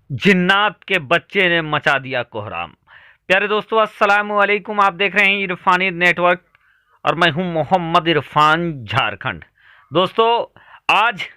जिन्नात के बच्चे ने मचा दिया कोहराम। प्यारे दोस्तों, अस्सलाम वालेकुम। आप देख रहे हैं इरफानी नेटवर्क और मैं हूं मोहम्मद इरफान, झारखंड। दोस्तों, आज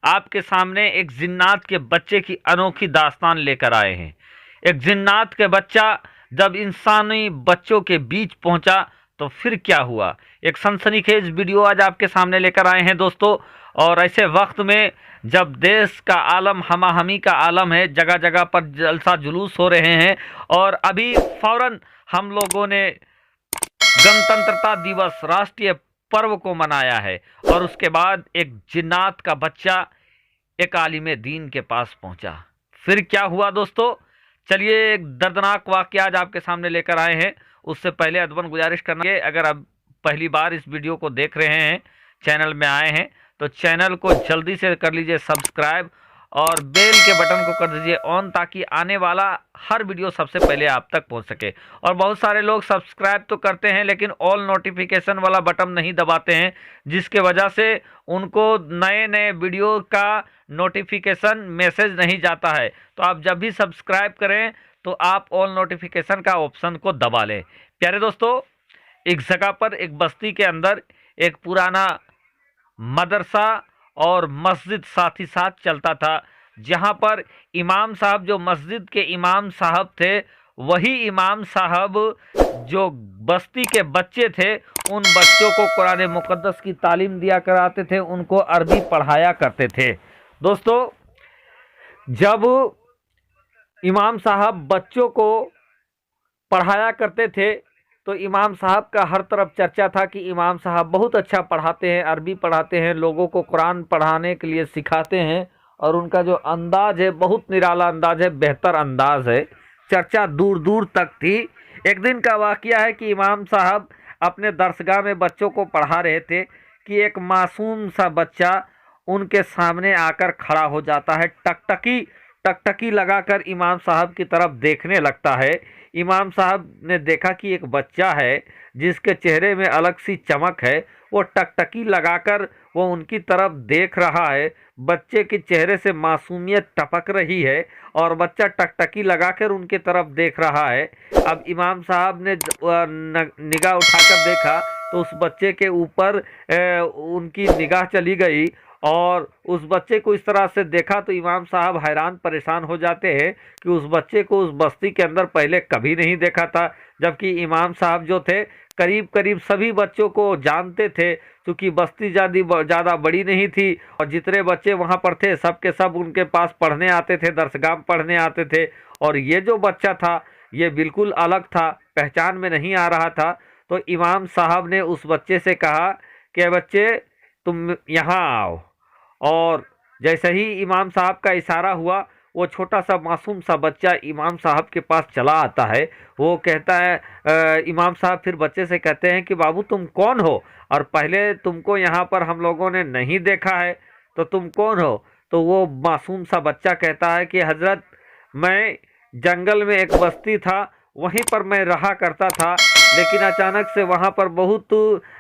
आपके सामने एक जिन्नात के बच्चे की अनोखी दास्तान लेकर आए हैं। एक जिन्नात के बच्चा जब इंसानी बच्चों के बीच पहुंचा तो फिर क्या हुआ, एक सनसनीखेज वीडियो आज आपके सामने लेकर आए हैं दोस्तों। और ऐसे वक्त में जब देश का आलम हमाहमी का आलम है, जगह जगह पर जलसा जुलूस हो रहे हैं और अभी फौरन हम लोगों ने गणतंत्रता दिवस राष्ट्रीय पर्व को मनाया है और उसके बाद एक जिन्नात का बच्चा एक आलिम दीन के पास पहुंचा। फिर क्या हुआ दोस्तों, चलिए एक दर्दनाक वाकया आज आपके सामने लेकर आए हैं। उससे पहले अदबन गुजारिश करना है, अगर आप पहली बार इस वीडियो को देख रहे हैं, चैनल में आए हैं, तो चैनल को जल्दी से कर लीजिए सब्सक्राइब और बेल के बटन को कर दीजिए ऑन, ताकि आने वाला हर वीडियो सबसे पहले आप तक पहुंच सके। और बहुत सारे लोग सब्सक्राइब तो करते हैं लेकिन ऑल नोटिफिकेशन वाला बटन नहीं दबाते हैं, जिसके वजह से उनको नए नए वीडियो का नोटिफिकेशन मैसेज नहीं जाता है। तो आप जब भी सब्सक्राइब करें तो आप ऑल नोटिफिकेशन का ऑप्शन को दबा लें। प्यारे दोस्तों, एक जगह पर एक बस्ती के अंदर एक पुराना मदरसा और मस्जिद साथ ही साथ चलता था, जहां पर इमाम साहब, जो मस्जिद के इमाम साहब थे, वही इमाम साहब जो बस्ती के बच्चे थे उन बच्चों को कुरान मुकद्दस की तालीम दिया कराते थे, उनको अरबी पढ़ाया करते थे। दोस्तों, जब इमाम साहब बच्चों को पढ़ाया करते थे तो इमाम साहब का हर तरफ चर्चा था कि इमाम साहब बहुत अच्छा पढ़ाते हैं, अरबी पढ़ाते हैं, लोगों को कुरान पढ़ाने के लिए सिखाते हैं और उनका जो अंदाज है बहुत निराला अंदाज है, बेहतर अंदाज है। चर्चा दूर दूर तक थी। एक दिन का वाकया है कि इमाम साहब अपने दरसगाह में बच्चों को पढ़ा रहे थे कि एक मासूम सा बच्चा उनके सामने आकर खड़ा हो जाता है, टकटकी टकटकी लगाकर इमाम साहब की तरफ देखने लगता है। इमाम साहब ने देखा कि एक बच्चा है जिसके चेहरे में अलग सी चमक है, वो टकटकी लगाकर वो उनकी तरफ देख रहा है। बच्चे के चेहरे से मासूमियत टपक रही है और बच्चा टकटकी लगाकर उनके तरफ देख रहा है। अब इमाम साहब ने निगाह उठाकर देखा तो उस बच्चे के ऊपर उनकी निगाह चली गई और उस बच्चे को इस तरह से देखा तो इमाम साहब हैरान परेशान हो जाते हैं कि उस बच्चे को उस बस्ती के अंदर पहले कभी नहीं देखा था। जबकि इमाम साहब जो थे करीब करीब सभी बच्चों को जानते थे, क्योंकि बस्ती ज़्यादा बड़ी नहीं थी और जितने बच्चे वहाँ पर थे सब के सब उनके पास पढ़ने आते थे, दरसगाह पढ़ने आते थे। और ये जो बच्चा था ये बिल्कुल अलग था, पहचान में नहीं आ रहा था। तो इमाम साहब ने उस बच्चे से कहा कि बच्चे तुम यहाँ आओ। और जैसे ही इमाम साहब का इशारा हुआ वो छोटा सा मासूम सा बच्चा इमाम साहब के पास चला आता है। वो कहता है, इमाम साहब फिर बच्चे से कहते हैं कि बाबू तुम कौन हो, और पहले तुमको यहाँ पर हम लोगों ने नहीं देखा है, तो तुम कौन हो। तो वो मासूम सा बच्चा कहता है कि हजरत, मैं जंगल में एक बस्ती था, वहीं पर मैं रहा करता था, लेकिन अचानक से वहाँ पर बहुत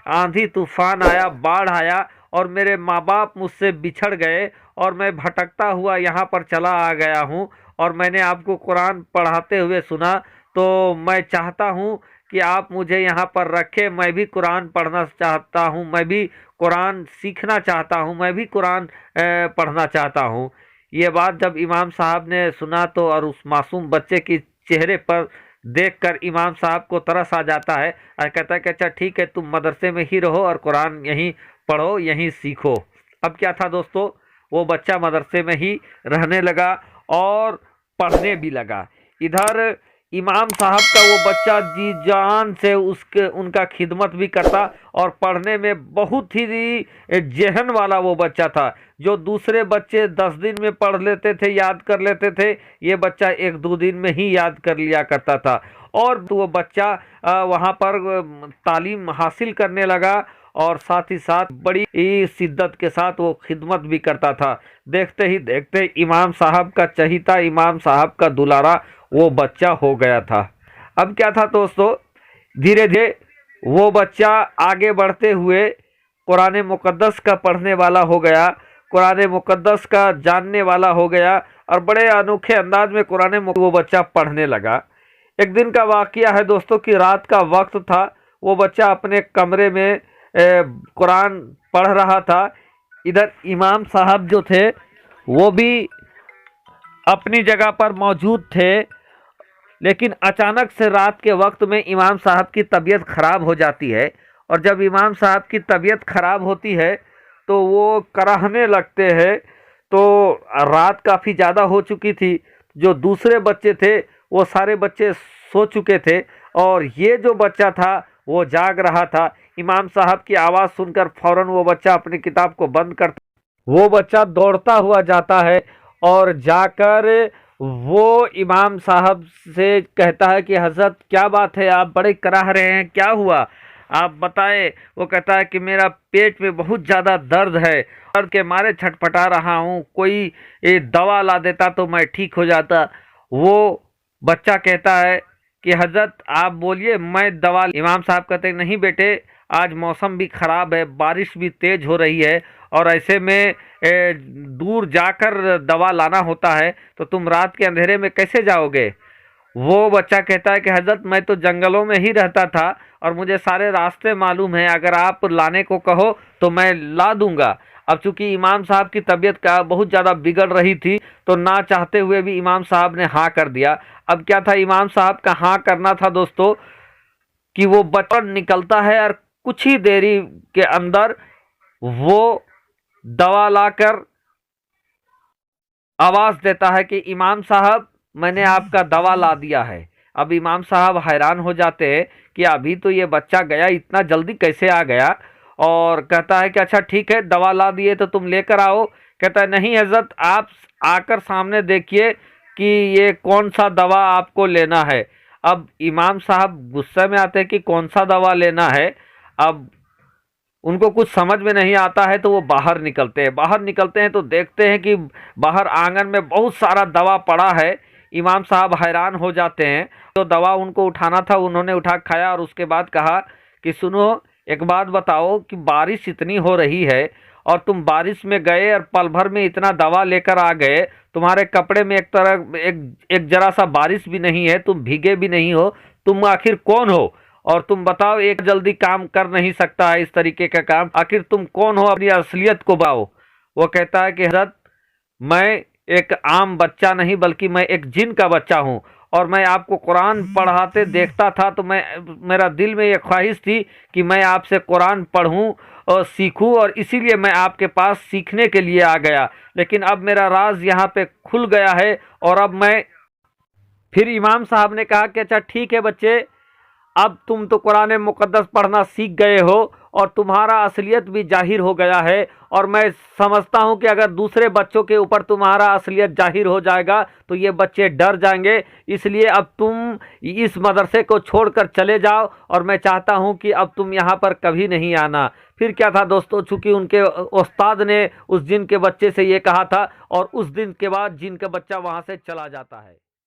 आंधी तूफान आया, बाढ़ आया और मेरे माँ बाप मुझसे बिछड़ गए और मैं भटकता हुआ यहाँ पर चला आ गया हूँ। और मैंने आपको कुरान पढ़ाते हुए सुना, तो मैं चाहता हूँ कि आप मुझे यहाँ पर रखें। मैं भी कुरान पढ़ना चाहता हूँ, मैं भी कुरान सीखना चाहता हूँ, मैं भी कुरान पढ़ना चाहता हूँ। ये बात जब इमाम साहब ने सुना तो और उस मासूम बच्चे की चेहरे पर देखकर इमाम साहब को तरस आ जाता है और कहता है कि अच्छा ठीक है, तुम मदरसे में ही रहो और कुरान यहीं पढ़ो, यहीं सीखो। अब क्या था दोस्तों, वो बच्चा मदरसे में ही रहने लगा और पढ़ने भी लगा। इधर इमाम साहब का वो बच्चा जी जान से उसके उनका खिदमत भी करता और पढ़ने में बहुत ही जहन वाला वो बच्चा था। जो दूसरे बच्चे 10 दिन में पढ़ लेते थे, याद कर लेते थे, ये बच्चा 1-2 दिन में ही याद कर लिया करता था। और वो बच्चा वहाँ पर तालीम हासिल करने लगा और साथ ही साथ बड़ी शिद्दत के साथ वो खिदमत भी करता था। देखते ही देखते इमाम साहब का चहीता, इमाम साहब का दुलारा वो बच्चा हो गया था। अब क्या था दोस्तों, धीरे धीरे वो बच्चा आगे बढ़ते हुए कुरान मुकद्दस का पढ़ने वाला हो गया, कुरान मुकद्दस का जानने वाला हो गया और बड़े अनोखे अंदाज में कुरान वो बच्चा पढ़ने लगा। एक दिन का वाकया है दोस्तों कि रात का वक्त था, वो बच्चा अपने कमरे में कुरान पढ़ रहा था। इधर इमाम साहब जो थे वो भी अपनी जगह पर मौजूद थे, लेकिन अचानक से रात के वक्त में इमाम साहब की तबीयत खराब हो जाती है। और जब इमाम साहब की तबीयत खराब होती है तो वो कराहने लगते हैं। तो रात काफ़ी ज़्यादा हो चुकी थी, जो दूसरे बच्चे थे वो सारे बच्चे सो चुके थे और ये जो बच्चा था वो जाग रहा था। इमाम साहब की आवाज़ सुनकर फौरन वो बच्चा अपनी किताब को बंद करता, वो बच्चा दौड़ता हुआ जाता है और जाकर वो इमाम साहब से कहता है कि हज़रत क्या बात है, आप बड़े कराह रहे हैं, क्या हुआ आप बताएं। वो कहता है कि मेरा पेट में बहुत ज़्यादा दर्द है, दर्द के मारे छटपटा रहा हूँ, कोई दवा ला देता तो मैं ठीक हो जाता। वो बच्चा कहता है कि हज़रत आप बोलिए मैं दवा। इमाम साहब कहते हैं नहीं बेटे, आज मौसम भी ख़राब है, बारिश भी तेज़ हो रही है और ऐसे में दूर जाकर दवा लाना होता है, तो तुम रात के अंधेरे में कैसे जाओगे। वो बच्चा कहता है कि हज़रत मैं तो जंगलों में ही रहता था और मुझे सारे रास्ते मालूम हैं, अगर आप लाने को कहो तो मैं ला दूंगा। अब चूंकि इमाम साहब की तबीयत का बहुत ज़्यादा बिगड़ रही थी तो ना चाहते हुए भी इमाम साहब ने हाँ कर दिया। अब क्या था, इमाम साहब का हाँ करना था दोस्तों कि वो बच्चा निकलता है और कुछ ही देरी के अंदर वो दवा लाकर आवाज़ देता है कि इमाम साहब मैंने आपका दवा ला दिया है। अब इमाम साहब हैरान हो जाते हैं कि अभी तो ये बच्चा गया, इतना जल्दी कैसे आ गया। और कहता है कि अच्छा ठीक है, दवा ला दिए तो तुम लेकर आओ। कहता है नहीं हज़रत, आप आकर सामने देखिए कि ये कौन सा दवा आपको लेना है। अब इमाम साहब गुस्से में आते हैं कि कौन सा दवा लेना है। अब उनको कुछ समझ में नहीं आता है तो वो बाहर निकलते हैं। बाहर निकलते हैं तो देखते हैं कि बाहर आंगन में बहुत सारा दवा पड़ा है। इमाम साहब हैरान हो जाते हैं। तो दवा उनको उठाना था, उन्होंने उठा खाया और उसके बाद कहा कि सुनो एक बात बताओ कि बारिश इतनी हो रही है और तुम बारिश में गए और पल भर में इतना दवा लेकर आ गए, तुम्हारे कपड़े में एक जरा सा बारिश भी नहीं है, तुम भीगे भी नहीं हो, तुम आखिर कौन हो। और तुम बताओ, एक जल्दी काम कर नहीं सकता है इस तरीके का काम, आखिर तुम कौन हो, अपनी असलियत को बताओ। वो कहता है कि हज़रत मैं एक आम बच्चा नहीं बल्कि मैं एक जिन का बच्चा हूँ और मैं आपको कुरान पढ़ाते देखता था तो मेरा दिल में ये ख्वाहिश थी कि मैं आपसे कुरान पढ़ूँ और सीखूँ, और इसीलिए मैं आपके पास सीखने के लिए आ गया। लेकिन अब मेरा राज यहाँ पे खुल गया है और अब मैं। फिर इमाम साहब ने कहा कि अच्छा ठीक है बच्चे, अब तुम तो कुरान मुक़द्दस पढ़ना सीख गए हो और तुम्हारा असलियत भी जाहिर हो गया है, और मैं समझता हूं कि अगर दूसरे बच्चों के ऊपर तुम्हारा असलियत जाहिर हो जाएगा तो ये बच्चे डर जाएंगे, इसलिए अब तुम इस मदरसे को छोड़कर चले जाओ और मैं चाहता हूं कि अब तुम यहाँ पर कभी नहीं आना। फिर क्या था दोस्तों, चूंकि उनके उस्ताद ने उस जिन के बच्चे से ये कहा था और उस दिन के बाद जिन का बच्चा वहाँ से चला जाता है।